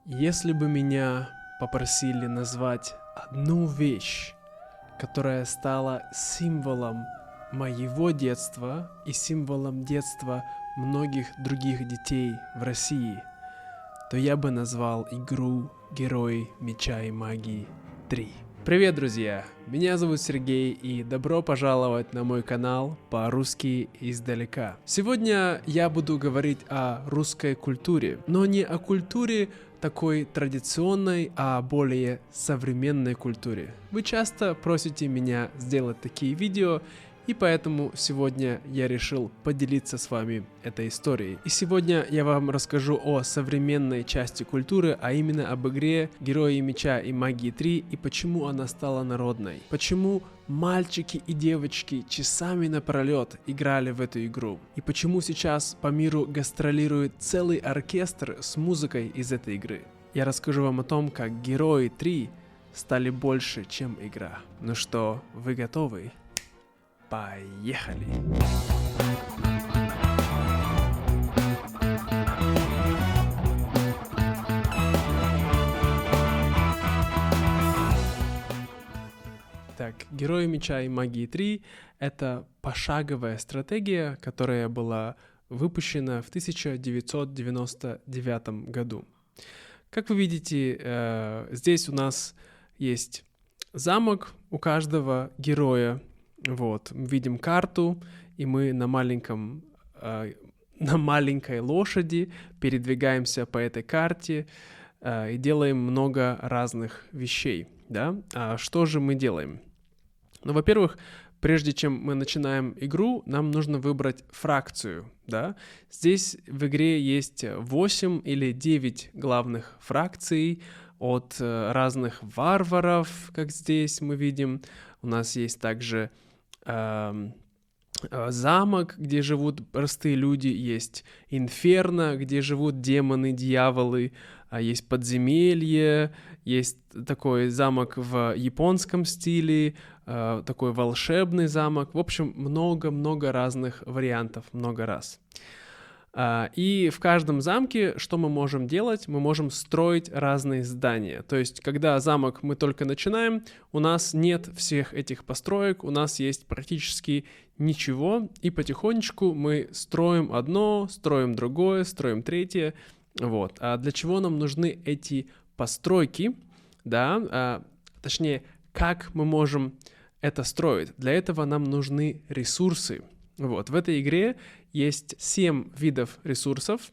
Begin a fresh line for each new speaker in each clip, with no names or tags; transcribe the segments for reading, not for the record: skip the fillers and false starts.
Если бы меня попросили назвать одну вещь, которая стала символом моего детства и символом детства многих других детей в России, то я бы назвал игру «Герои Меча и Магии 3». Привет, друзья! Меня зовут Сергей, и добро пожаловать на мой канал по-русски издалека. Сегодня я буду говорить о русской культуре, но не о культуре такой традиционной, а более современной культуре. Вы часто просите меня сделать такие видео, и поэтому сегодня я решил поделиться с вами этой историей. И сегодня я вам расскажу о современной части культуры, а именно об игре «Герои Меча и Магии 3» и почему она стала народной. Почему мальчики и девочки часами напролет играли в эту игру. И почему сейчас по миру гастролирует целый оркестр с музыкой из этой игры. Я расскажу вам о том, как «Герои 3» стали больше, чем игра. Ну что, вы готовы? Поехали! Так, «Герои Меча и Магии 3» — это пошаговая стратегия, которая была выпущена в 1999 году. Как вы видите, здесь у нас есть замок у каждого героя. Вот, видим карту, и мы на маленькой лошади передвигаемся по этой карте и делаем много разных вещей, да? А что же мы делаем? Ну, во-первых, прежде чем мы начинаем игру, нам нужно выбрать фракцию, да? Здесь в игре есть 8 или 9 главных фракций от разных варваров, как здесь мы видим. У нас есть также замок, где живут простые люди, есть инферно, где живут демоны, дьяволы, есть подземелье, есть такой замок в японском стиле, такой волшебный замок. В общем, много-много разных вариантов, много раз. И в каждом замке что мы можем делать? Мы можем строить разные здания. То есть, когда замок мы только начинаем, у нас нет всех этих построек, у нас есть практически ничего, и потихонечку мы строим одно, строим другое, строим третье. Вот. А для чего нам нужны эти постройки? Да? Точнее, как мы можем это строить? Для этого нам нужны ресурсы. Вот. В этой игре есть 7 видов ресурсов.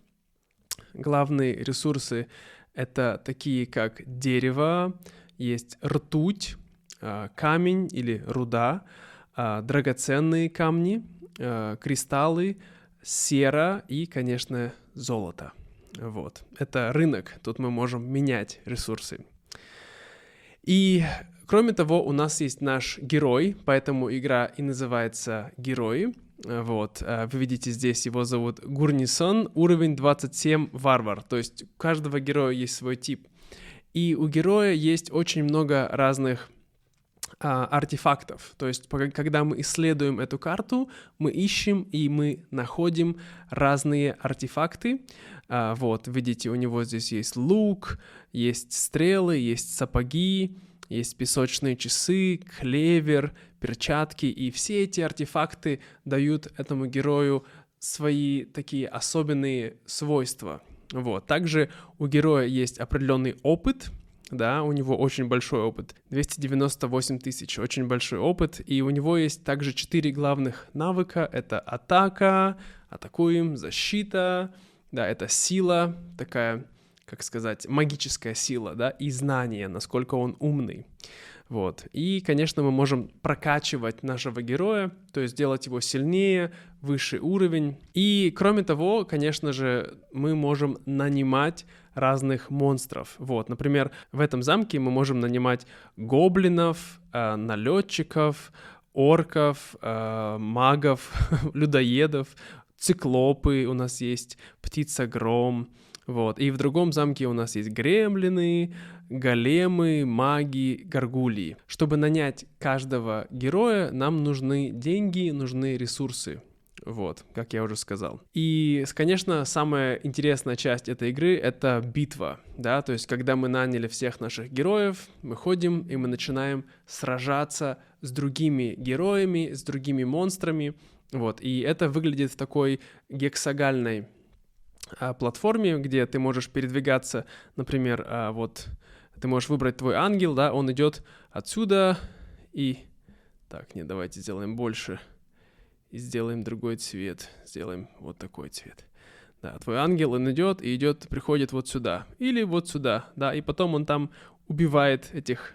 Главные ресурсы — это такие, как дерево, есть ртуть, камень или руда, драгоценные камни, кристаллы, сера и, конечно, золото. Вот. Это рынок, тут мы можем менять ресурсы. И кроме того, у нас есть наш герой, поэтому игра и называется «Герои». Вот, вы видите, здесь его зовут Гурнисон, уровень 27 варвар, то есть у каждого героя есть свой тип. И у героя есть очень много разных артефактов, то есть когда мы исследуем эту карту, мы ищем и мы находим разные артефакты. Вот, видите, у него здесь есть лук, есть стрелы, есть сапоги, есть песочные часы, клевер, перчатки, и все эти артефакты дают этому герою свои такие особенные свойства. Вот. Также у героя есть определенный опыт, да, у него очень большой опыт, 298 тысяч, очень большой опыт, и у него есть также 4 главных навыка, это атака, атакуем, защита, да, это сила, такая, как сказать, магическая сила, да, и знание, насколько он умный. Вот. И, конечно, мы можем прокачивать нашего героя, то есть делать его сильнее, выше уровень. И, кроме того, конечно же, мы можем нанимать разных монстров. Вот. Например, в этом замке мы можем нанимать гоблинов, налетчиков, орков, магов, людоедов, циклопы у нас есть, птица-гром. Вот. И в другом замке у нас есть гремлины, големы, маги, горгульи. Чтобы нанять каждого героя, нам нужны деньги, нужны ресурсы. Вот, как я уже сказал. И, конечно, самая интересная часть этой игры — это битва, да, то есть когда мы наняли всех наших героев, мы ходим и мы начинаем сражаться с другими героями, с другими монстрами, вот, и это выглядит в такой гексагональной платформе, где ты можешь передвигаться, например, вот, ты можешь выбрать твой ангел, да, он идет отсюда и... Так, нет, давайте сделаем больше. И сделаем другой цвет. Сделаем вот такой цвет. Да, твой ангел, он идет и идет, приходит вот сюда. Или вот сюда, да, и потом он там убивает этих,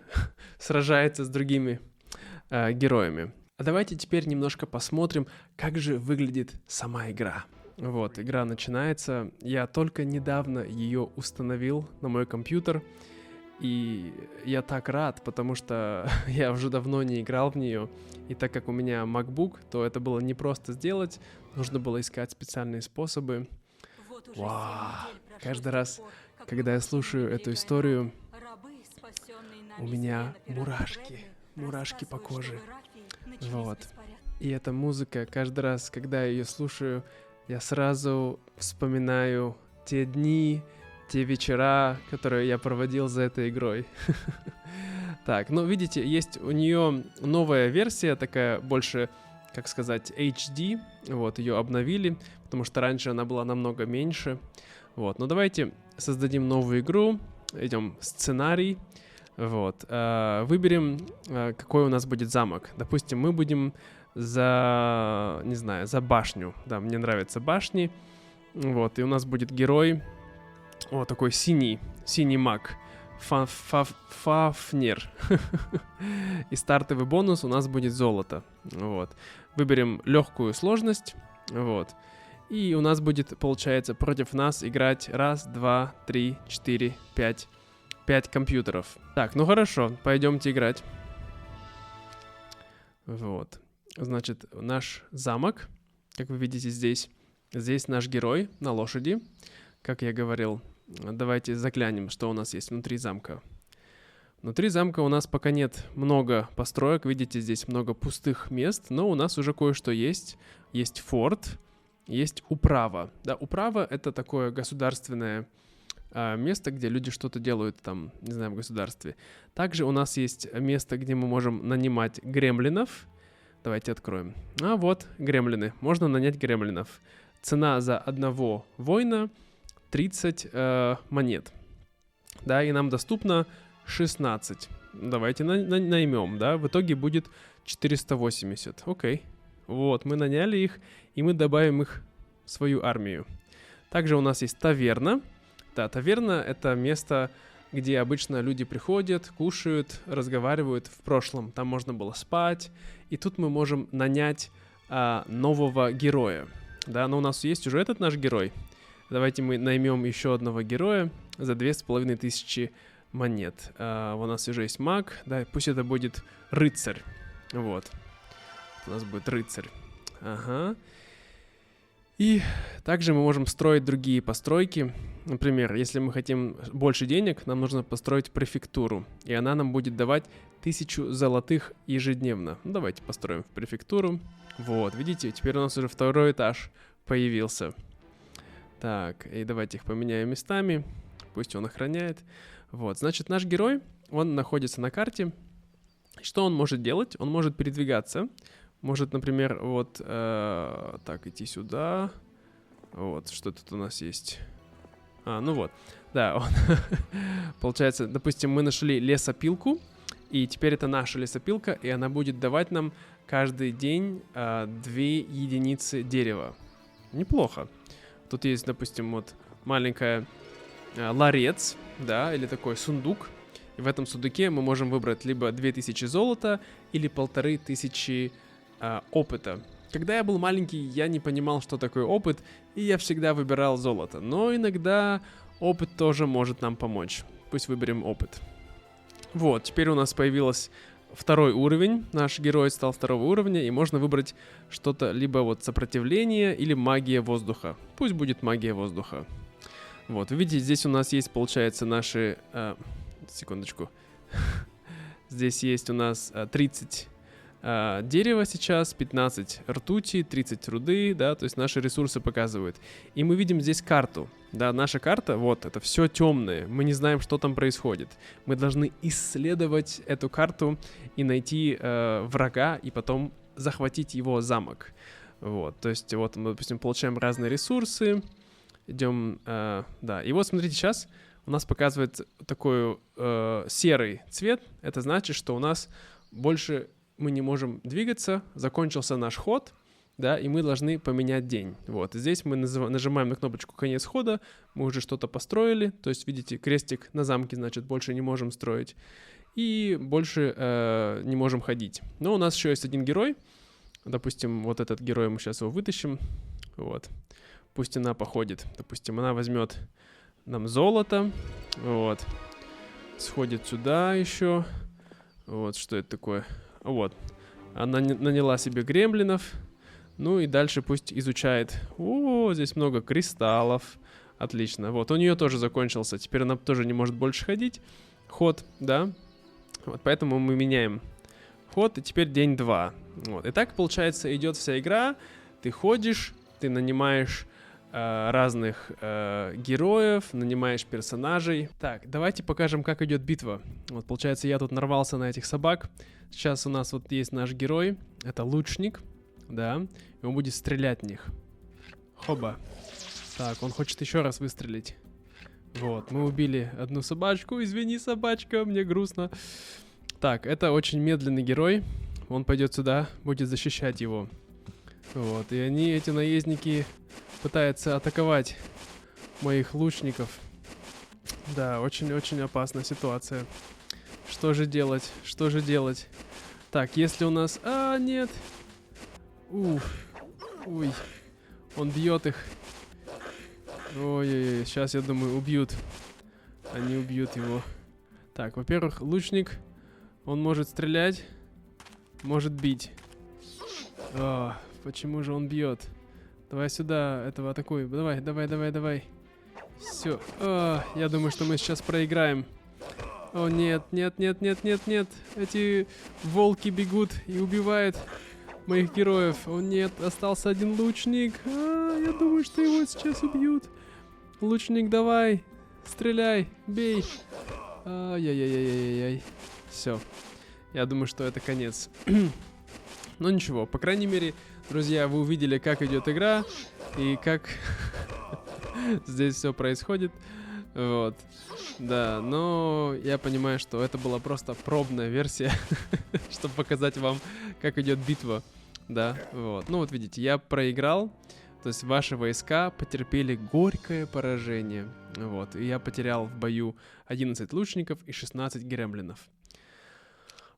сражается с другими героями. А давайте теперь немножко посмотрим, как же выглядит сама игра. Вот, игра начинается. Я только недавно ее установил на мой компьютер. И я так рад, потому что я уже давно не играл в нее. И так как у меня MacBook, то это было непросто сделать. Нужно было искать специальные способы. Вау! Каждый раз, когда я слушаю эту историю, у меня мурашки по коже. Вот. И эта музыка, каждый раз, когда я ее слушаю, я сразу вспоминаю те дни, те вечера, которые я проводил за этой игрой. Так, ну, видите, есть у нее новая версия, такая больше, как сказать, HD. Вот, ее обновили, потому что раньше она была намного меньше. Вот, ну давайте создадим новую игру. Идем в сценарий. Вот, выберем, какой у нас будет замок. Допустим, мы будем за, не знаю, за башню. Да, мне нравятся башни. Вот, и у нас будет герой. О, такой синий маг. Фафнер. И стартовый бонус у нас будет золото. Вот. Выберем легкую сложность. Вот. И у нас будет, получается, против нас играть 1, 2, 3, 4, 5. 5 компьютеров. Так, ну хорошо, пойдемте играть. Вот. Значит, наш замок, как вы видите здесь. Здесь наш герой на лошади. Как я говорил, давайте заглянем, что у нас есть внутри замка. Внутри замка у нас пока нет много построек. Видите, здесь много пустых мест, но у нас уже кое-что есть. Есть форт, есть управа. Да, управа — это такое государственное место, где люди что-то делают там, не знаю, в государстве. Также у нас есть место, где мы можем нанимать гремлинов. Давайте откроем. А вот гремлины. Можно нанять гремлинов. Цена за одного воина 30 монет. Да, и нам доступно 16. Давайте наймем, да. В итоге будет 480. Окей. Вот, мы наняли их, и мы добавим их в свою армию. Также у нас есть таверна. Да, таверна — это место, где обычно люди приходят, кушают, разговаривают в прошлом. Там можно было спать. И тут мы можем нанять нового героя. Да, но у нас есть уже этот наш герой. Давайте мы наймем еще одного героя за 2500 монет. У нас уже есть маг, да, пусть это будет рыцарь. Вот. У нас будет рыцарь. Ага. И также мы можем строить другие постройки. Например, если мы хотим больше денег, нам нужно построить префектуру. И она нам будет давать 1000 золотых ежедневно. Ну, давайте построим префектуру. Вот, видите, теперь у нас уже второй этаж появился. Так, и давайте их поменяем местами. Пусть он охраняет. Вот, значит, наш герой, он находится на карте. Что он может делать? Он может передвигаться. Может, например, вот так, идти сюда. Вот, что тут у нас есть? Ну вот, да, он получается, допустим, мы нашли лесопилку. И теперь это наша лесопилка, и она будет давать нам каждый день 2 единицы дерева. Неплохо. Тут есть, допустим, вот маленькая ларец, да, или такой сундук. И в этом сундуке мы можем выбрать либо 2000 золота, или 1500 опыта. Когда я был маленький, я не понимал, что такое опыт, и я всегда выбирал золото. Но иногда опыт тоже может нам помочь. Пусть выберем опыт. Вот, теперь у нас появился второй уровень. Наш герой стал второго уровня, и можно выбрать что-то либо вот сопротивление или магия воздуха. Пусть будет магия воздуха. Вот, видите, здесь у нас есть, получается, наши... секундочку. Здесь есть у нас 30 дерева сейчас, 15 ртути, 30 руды, да, то есть наши ресурсы показывают. И мы видим здесь карту, да, наша карта, вот, это все темное, мы не знаем, что там происходит. Мы должны исследовать эту карту и найти врага, и потом захватить его замок. Вот, то есть вот мы, допустим, получаем разные ресурсы, идем, да, и вот смотрите, сейчас у нас показывает такой серый цвет, это значит, что у нас больше мы не можем двигаться, закончился наш ход, да, и мы должны поменять день. Вот, здесь мы нажимаем на кнопочку «Конец хода», мы уже что-то построили, то есть, видите, крестик на замке, значит, больше не можем строить, и больше не можем ходить. Но у нас еще есть один герой, допустим, вот этот герой, мы сейчас его вытащим, вот, пусть она походит, допустим, она возьмет нам золото, вот, сходит сюда еще, вот, что это такое? Вот, она наняла себе гремлинов, ну и дальше пусть изучает. О, здесь много кристаллов, отлично. Вот, у нее тоже закончился, теперь она тоже не может больше ходить. Ход, да, вот, поэтому мы меняем ход, и теперь день 2. Вот, и так, получается, идет вся игра, ты ходишь, ты нанимаешь разных героев, нанимаешь персонажей. Так, давайте покажем, как идет битва. Вот, получается, я тут нарвался на этих собак. Сейчас у нас вот есть наш герой, это лучник, да, и он будет стрелять в них. Хоба. Так, он хочет еще раз выстрелить. Вот, мы убили одну собачку, извини, собачка, мне грустно. Так, это очень медленный герой, он пойдет сюда, будет защищать его. Вот, и они, эти наездники, пытаются атаковать моих лучников. Да, очень-очень опасная ситуация. Что же делать? Что же делать? Так, если у нас... нет. Ой. Он бьет их. Ой-ой-ой, сейчас, я думаю, убьют. Они убьют его. Так, во-первых, лучник, он может стрелять, может бить. Почему же он бьет? Давай сюда, этого атакуй. Давай. Все. Я думаю, что мы сейчас проиграем. О, нет. Эти волки бегут и убивают моих героев. О, нет, остался один лучник. Я думаю, что его сейчас убьют. Лучник, давай. Стреляй, бей. Ай-яй-яй-яй-яй. Все. Я думаю, что это конец. Но ничего, по крайней мере, друзья, вы увидели, как идет игра и как здесь все происходит. Вот. Да, но я понимаю, что это была просто пробная версия, чтобы показать вам, как идет битва. Да, вот. Ну вот видите, я проиграл, то есть ваши войска потерпели горькое поражение. Вот, и я потерял в бою 11 лучников и 16 гремлинов.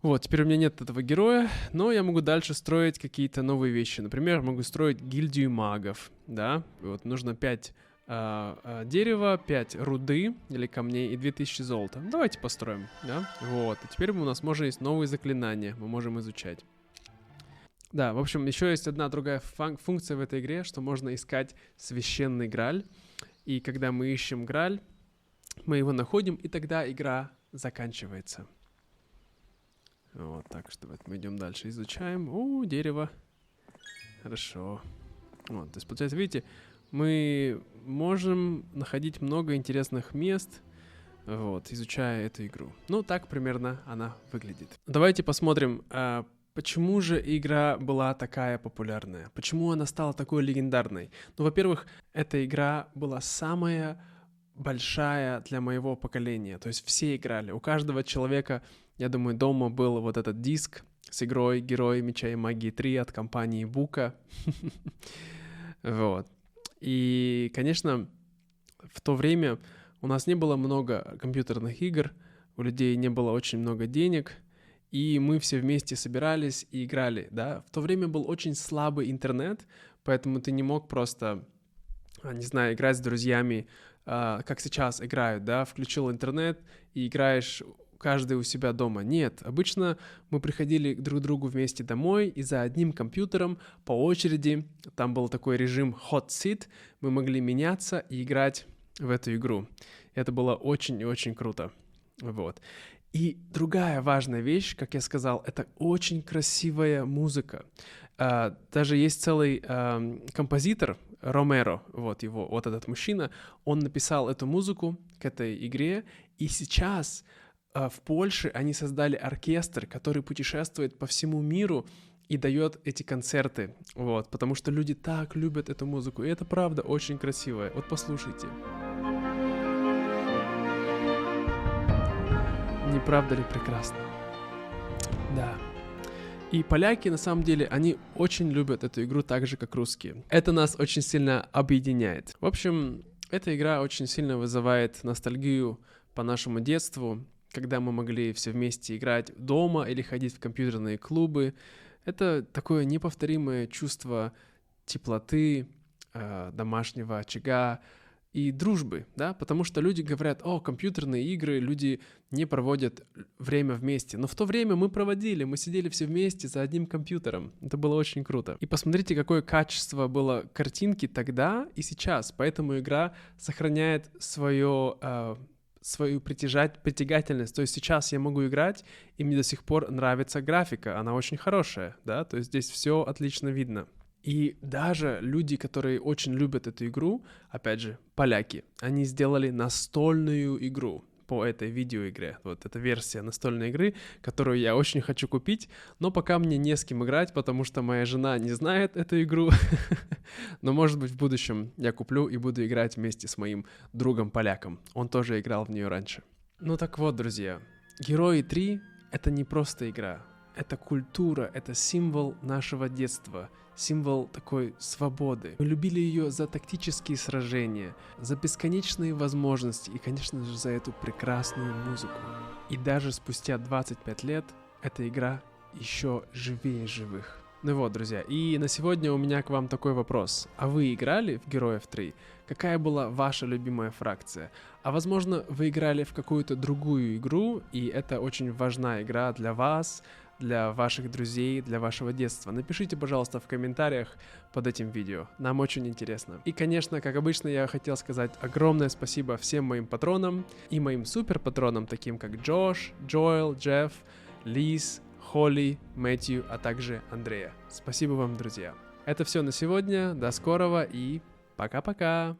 Вот, теперь у меня нет этого героя, но я могу дальше строить какие-то новые вещи. Например, могу строить гильдию магов, да. Вот, нужно 5 дерева, 5 руды или камней и 2000 золота. Давайте построим, да. Вот, и теперь у нас можно есть новые заклинания, мы можем изучать. Да, в общем, еще есть одна другая функция в этой игре, что можно искать священный Грааль. И когда мы ищем Грааль, мы его находим, и тогда игра заканчивается. Вот, так что мы идем дальше, изучаем. Дерево. Хорошо. Вот, то есть, получается, видите, мы можем находить много интересных мест, вот, изучая эту игру. Ну, так примерно она выглядит. Давайте посмотрим, почему же игра была такая популярная? Почему она стала такой легендарной? Ну, во-первых, эта игра была самая большая для моего поколения. То есть все играли. У каждого человека, я думаю, дома был вот этот диск с игрой «Герой Меча и Магии 3» от компании Бука. Вот. И, конечно, в то время у нас не было много компьютерных игр, у людей не было очень много денег, и мы все вместе собирались и играли, да. В то время был очень слабый интернет, поэтому ты не мог просто, не знаю, играть с друзьями, как сейчас играют, да, включил интернет и играешь каждый у себя дома. Нет, обычно мы приходили друг к другу вместе домой и за одним компьютером по очереди, там был такой режим hot seat, мы могли меняться и играть в эту игру. Это было очень и очень круто. Вот. И другая важная вещь, как я сказал, это очень красивая музыка. Даже есть целый композитор, Ромеро, вот его, вот этот мужчина, он написал эту музыку к этой игре, и сейчас в Польше они создали оркестр, который путешествует по всему миру и дает эти концерты, вот, потому что люди так любят эту музыку, и это правда очень красивая. Вот послушайте. Не правда ли прекрасно? Да. И поляки, на самом деле, они очень любят эту игру так же, как русские. Это нас очень сильно объединяет. В общем, эта игра очень сильно вызывает ностальгию по нашему детству, когда мы могли все вместе играть дома или ходить в компьютерные клубы. Это такое неповторимое чувство теплоты, домашнего очага и дружбы, да, потому что люди говорят: о, компьютерные игры, люди не проводят время вместе. Но в то время мы проводили, мы сидели все вместе за одним компьютером. Это было очень круто. И посмотрите, какое качество было картинки тогда и сейчас. Поэтому игра сохраняет свою притягательность. То есть сейчас я могу играть, и мне до сих пор нравится графика. Она очень хорошая, да, то есть здесь все отлично видно. И даже люди, которые очень любят эту игру, опять же, поляки, они сделали настольную игру по этой видеоигре. Вот эта версия настольной игры, которую я очень хочу купить, но пока мне не с кем играть, потому что моя жена не знает эту игру. Но, может быть, в будущем я куплю и буду играть вместе с моим другом-поляком. Он тоже играл в нее раньше. Ну так вот, друзья, Герои 3 — это не просто игра. Это культура, это символ нашего детства, символ такой свободы. Мы любили ее за тактические сражения, за бесконечные возможности и, конечно же, за эту прекрасную музыку. И даже спустя 25 лет эта игра еще живее живых. Ну вот, друзья, и на сегодня у меня к вам такой вопрос. А вы играли в Героев 3? Какая была ваша любимая фракция? А возможно, вы играли в какую-то другую игру, и это очень важная игра для вас, для ваших друзей, для вашего детства. Напишите, пожалуйста, в комментариях под этим видео. Нам очень интересно. И, конечно, как обычно, я хотел сказать огромное спасибо всем моим патронам и моим супер-патронам, таким как Джош, Джоэл, Джефф, Лиз, Холли, Мэтью, а также Андрея. Спасибо вам, друзья. Это все на сегодня. До скорого и пока-пока.